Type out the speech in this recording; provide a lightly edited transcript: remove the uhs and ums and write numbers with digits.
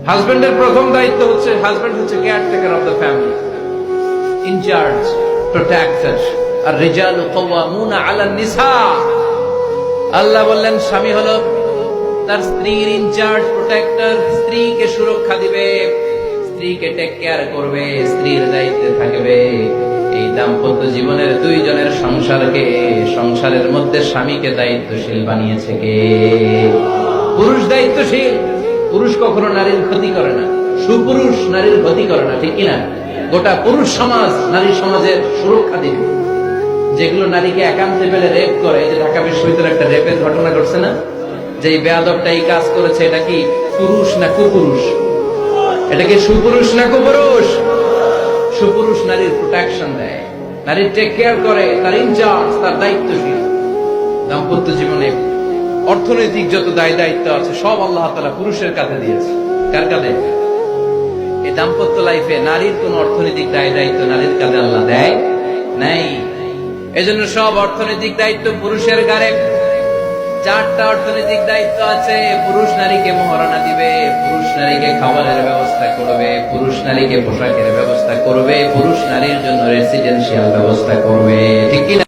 হাজবেন্ডের প্রথম দায়িত্ব হচ্ছে, হাজবেন্ড হচ্ছে caretaker of the family, in-charge, protector. আর রিজালু কাওয়ামুনা আলান নিসা। আল্লাহ বললেন স্বামী হলো তার স্ত্রীর ইনচার্জ, প্রোটেক্টর, স্ত্রীকে সুরক্ষা দিবে, স্ত্রীকে টেক কেয়ার করবে, স্ত্রীর দায়িত্বে থাকবে। এই দাম্পত্য জীবনের দুইজনের সংসারকে, সংসারের মধ্যে স্বামীকে দায়িত্বশীল বানিয়েছে কে? পুরুষ দায়িত্বশীল। পুরুষ কখনো নারীর ক্ষতি করে না, সুপুরুষ নারীর ক্ষতি করে না, ঠিক কিনা? গোটা পুরুষ সমাজ নারী সমাজের সুরক্ষা দিবে। যেগুলো নারীকে একান্তে পেলে রেপ করে, যে ঢাকা বিশ্ববিদ্যালয়ে একটা রেপের ঘটনা ঘটছে না, যে এই বেয়াদবটা এই কাজ করেছে, এটা কি পুরুষ না কুপুরুষ? এটা কি সুপুরুষ না কুপুরুষ? সুপুরুষ নারীর প্রোটেকশন দেয়, নারীর টেক কেয়ার করে, তার ইনচার্জ, তার দায়িত্বশীল। দাম্পত্য জীবনে অর্থনৈতিক যত দায় দায়িত্ব আছে সব আল্লাহ তাআলা পুরুষের কাঁধে দিয়েছে। কার কাঁধে? এই দাম্পত্য লাইফে নারীর কোন অর্থনৈতিক দায় দায়িত্ব নারীর কাঁধে আল্লাহ দেয় নাই। এজন্য সব অর্থনৈতিক দায়িত্ব পুরুষের ঘাড়ে। 4টা অর্থনৈতিক দায়িত্ব আছে। পুরুষ নারীকে মহারণা দিবে, পুরুষ নারীকে খাবারের ব্যবস্থা করবে, পুরুষ নারীকে পোশাকের ব্যবস্থা করবে, পুরুষ নারীর জন্য রেসিডেন্সিয়াল ব্যবস্থা করবে, ঠিক কিনা?